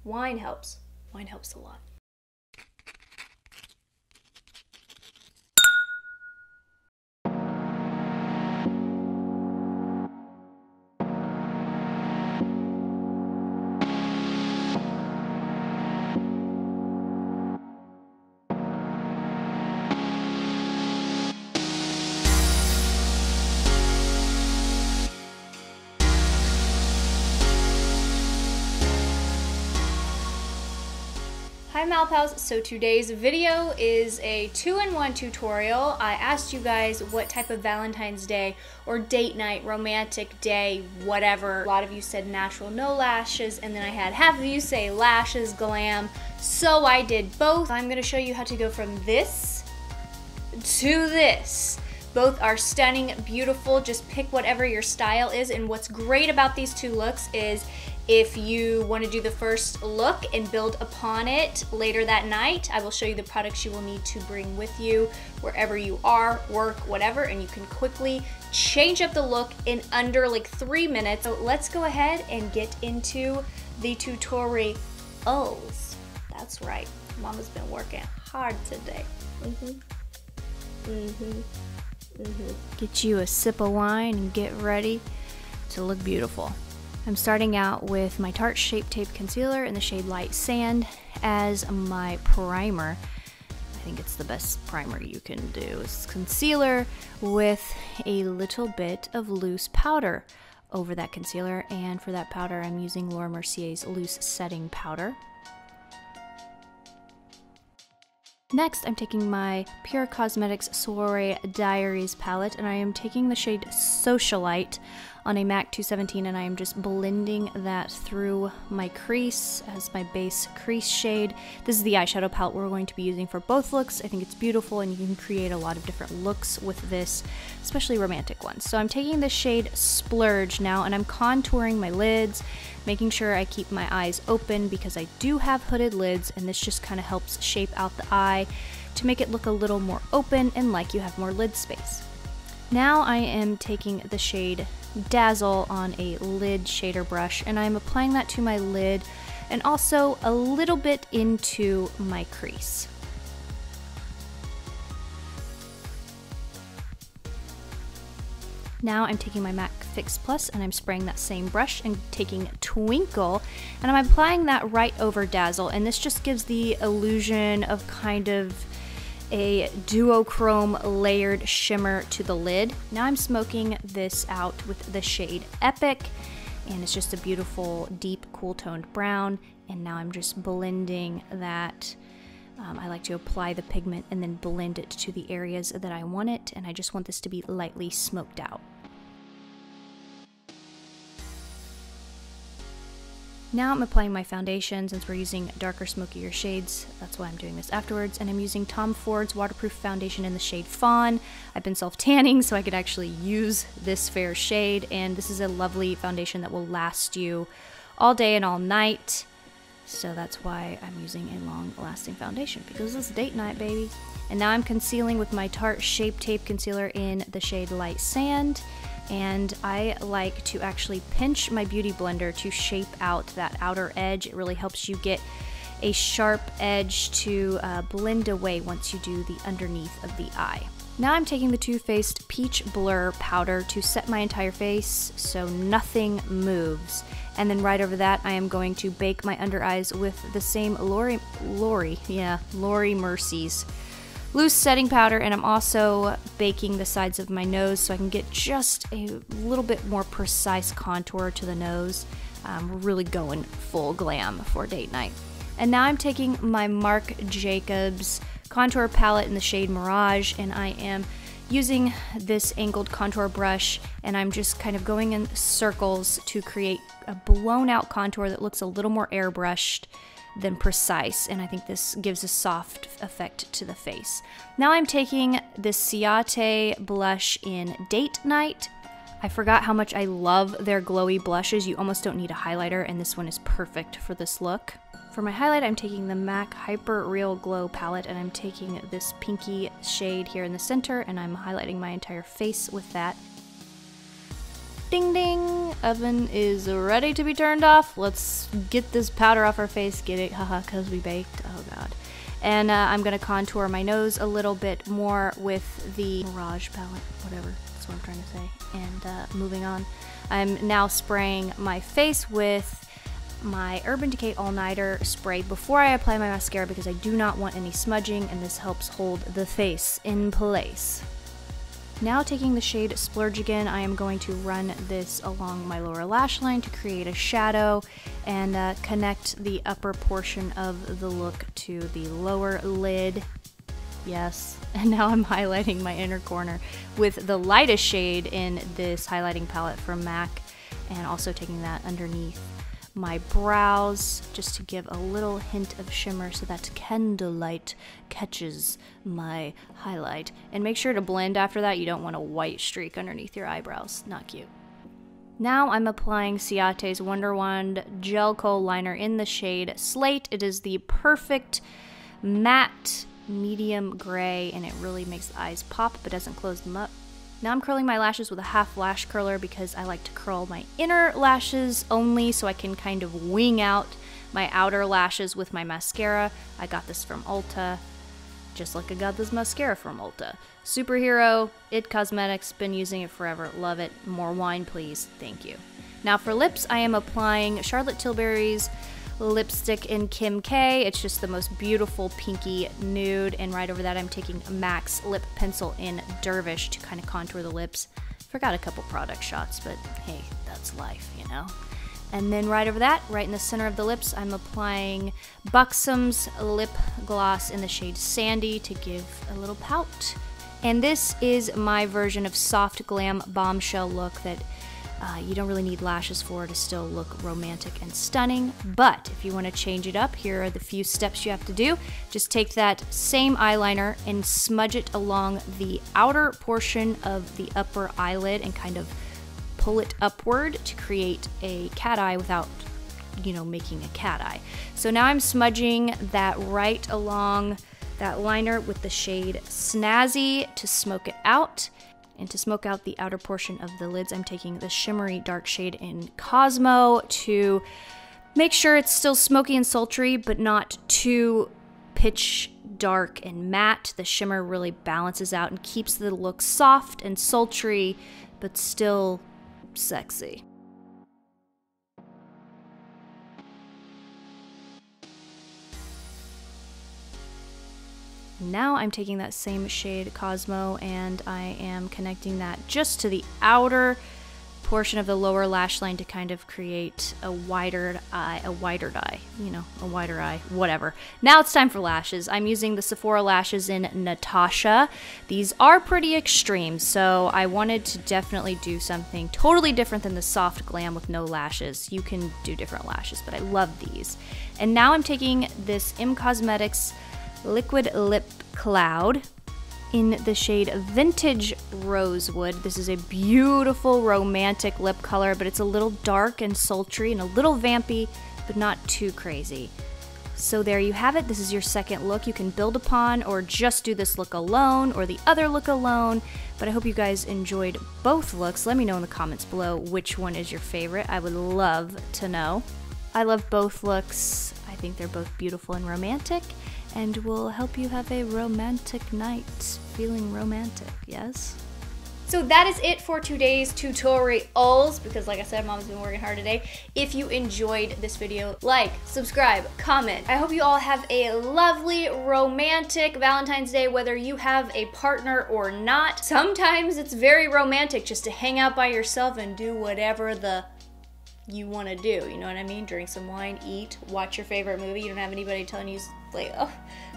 Wine helps. Wine helps a lot. Hi Malpals, so today's video is a 2-in-1 tutorial. I asked you guys what type of Valentine's Day or date night, romantic day, whatever. A lot of you said natural, no lashes, and then I had half of you say lashes, glam, so I did both. I'm gonna show you how to go from this to this. Both are stunning, beautiful, just pick whatever your style is, and what's great about these two looks is if you want to do the first look and build upon it later that night, I will show you the products you will need to bring with you wherever you are, work, whatever, and you can quickly change up the look in under like 3 minutes. So let's go ahead and get into the tutorials. That's right, Mama's been working hard today. Get you a sip of wine and get ready to look beautiful. I'm starting out with my Tarte Shape Tape Concealer in the shade Light Sand as my primer. I think it's the best primer you can do. It's concealer with a little bit of loose powder over that concealer, and for that powder I'm using Laura Mercier's Loose Setting Powder. Next, I'm taking my Pure Cosmetics Soiree Diaries palette, and I am taking the shade Socialite on a MAC 217, and I am just blending that through my crease as my base crease shade. This is the eyeshadow palette we're going to be using for both looks. I think it's beautiful, and you can create a lot of different looks with this, especially romantic ones. So I'm taking the shade Splurge now, and I'm contouring my lids, making sure I keep my eyes open because I do have hooded lids, and this just kind of helps shape out the eye to make it look a little more open and like you have more lid space. Now I am taking the shade Dazzle on a lid shader brush, and I'm applying that to my lid and also a little bit into my crease. Now I'm taking my MAC Fix Plus and I'm spraying that same brush and taking Twinkle, and I'm applying that right over Dazzle, and this just gives the illusion of kind of a duochrome layered shimmer to the lid. Now I'm smoking this out with the shade Epic, and it's just a beautiful deep cool toned brown, and now I'm just blending that. I like to apply the pigment and then blend it to the areas that I want it, and I just want this to be lightly smoked out. Now I'm applying my foundation. Since we're using darker, smokier shades, that's why I'm doing this afterwards, and I'm using Tom Ford's waterproof foundation in the shade Fawn. I've been self-tanning so I could actually use this fair shade, and this is a lovely foundation that will last you all day and all night. So that's why I'm using a long-lasting foundation, because it's date night, baby. And now I'm concealing with my Tarte Shape Tape Concealer in the shade Light Sand, and I like to actually pinch my beauty blender to shape out that outer edge. It really helps you get a sharp edge to blend away once you do the underneath of the eye. Now I'm taking the Too Faced Peach Blur powder to set my entire face so nothing moves. And then right over that, I am going to bake my under eyes with the same Laurie Mercier's Loose Setting Powder, and I'm also baking the sides of my nose so I can get just a little bit more precise contour to the nose. We're really going full glam for date night. And now I'm taking my Marc Jacobs contour palette in the shade Mirage, and I am using this angled contour brush, and I'm just kind of going in circles to create a blown out contour that looks a little more airbrushed than precise, and I think this gives a soft effect to the face. Now I'm taking this Ciate blush in Date Night. I forgot how much I love their glowy blushes. You almost don't need a highlighter, and this one is perfect for this look. For my highlight, I'm taking the MAC Hyper Real Glow palette, and I'm taking this pinky shade here in the center, and I'm highlighting my entire face with that. Ding ding! Oven is ready to be turned off. Let's get this powder off our face. Get it? Haha, because we baked. Oh god. And I'm gonna contour my nose a little bit more with the Mirage palette. Whatever. That's what I'm trying to say. And moving on. I'm now spraying my face with my Urban Decay All Nighter spray before I apply my mascara because I do not want any smudging, and this helps hold the face in place. Now taking the shade Splurge again, I am going to run this along my lower lash line to create a shadow and connect the upper portion of the look to the lower lid. Yes, and now I'm highlighting my inner corner with the lightest shade in this highlighting palette from MAC, and also taking that underneath my brows just to give a little hint of shimmer so that candlelight catches my highlight. And make sure to blend after that. You don't want a white streak underneath your eyebrows. Not cute. Now I'm applying Ciate's Wonder Wand Gel Kohl Liner in the shade Slate. It is the perfect matte medium gray, and it really makes the eyes pop but doesn't close them up. Now I'm curling my lashes with a half lash curler because I like to curl my inner lashes only so I can kind of wing out my outer lashes with my mascara. I got this from Ulta, just like I got this mascara from Ulta. Superhero, IT Cosmetics, been using it forever, love it. More wine please, thank you. Now for lips, I am applying Charlotte Tilbury's lipstick in Kim K. It's just the most beautiful pinky nude, and right over that I'm taking MAC's lip pencil in Dervish to kind of contour the lips. Forgot a couple product shots, but hey, that's life, you know. And then right over that, right in the center of the lips, I'm applying Buxom's lip gloss in the shade Sandy to give a little pout. And this is my version of soft glam bombshell look that you don't really need lashes for to still look romantic and stunning. But if you want to change it up, here are the few steps you have to do. Just take that same eyeliner and smudge it along the outer portion of the upper eyelid and kind of pull it upward to create a cat eye without, you know, making a cat eye. So now I'm smudging that right along that liner with the shade Snazzy to smoke it out. And to smoke out the outer portion of the lids, I'm taking the shimmery dark shade in Cosmo to make sure it's still smoky and sultry, but not too pitch dark and matte. The shimmer really balances out and keeps the look soft and sultry, but still sexy. Now I'm taking that same shade Cosmo and I am connecting that just to the outer portion of the lower lash line to kind of create a wider eye, you know, a wider eye, whatever. Now it's time for lashes. I'm using the Sephora lashes in Natasha. These are pretty extreme, so I wanted to definitely do something totally different than the soft glam with no lashes. You can do different lashes, but I love these. And now I'm taking this ImCosmetics Liquid Lip Cloud in the shade Vintage Rosewood. This is a beautiful romantic lip color, but it's a little dark and sultry and a little vampy, but not too crazy. So there you have it. This is your second look you can build upon, or just do this look alone or the other look alone. But I hope you guys enjoyed both looks. Let me know in the comments below which one is your favorite. I would love to know. I love both looks. I think they're both beautiful and romantic, and will help you have a romantic night, feeling romantic, yes? So that is it for today's tutorials, because like I said, Mom's been working hard today. If you enjoyed this video, like, subscribe, comment. I hope you all have a lovely, romantic Valentine's Day, whether you have a partner or not. Sometimes it's very romantic just to hang out by yourself and do whatever you want to do, you know what I mean? Drink some wine, eat, watch your favorite movie. You don't have anybody telling you, like, oh,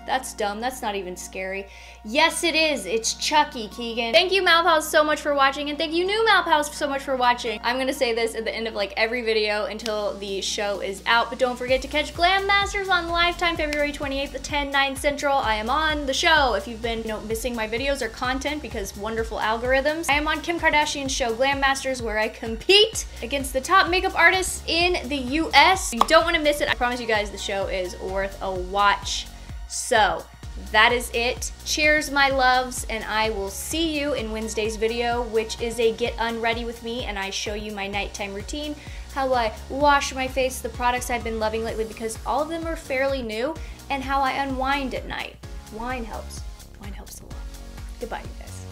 that's dumb, that's not even scary. Yes, it is. It's Chucky, Keegan. Thank you, Malpals, so much for watching, and thank you, new Malpals, so much for watching. I'm gonna say this at the end of like every video until the show is out, but don't forget to catch Glam Masters on Lifetime, February 28th at 10, 9 Central. I am on the show if you've been, missing my videos or content because wonderful algorithms. I am on Kim Kardashian's show, Glam Masters, where I compete against the top makeup artists in the US. You don't want to miss it. I promise you guys the show is worth a watch. So, that is it. Cheers, my loves, and I will see you in Wednesday's video, which is a get unready with me, and I show you my nighttime routine, how I wash my face, the products I've been loving lately because all of them are fairly new, and how I unwind at night. Wine helps. Wine helps a lot. Goodbye, you guys.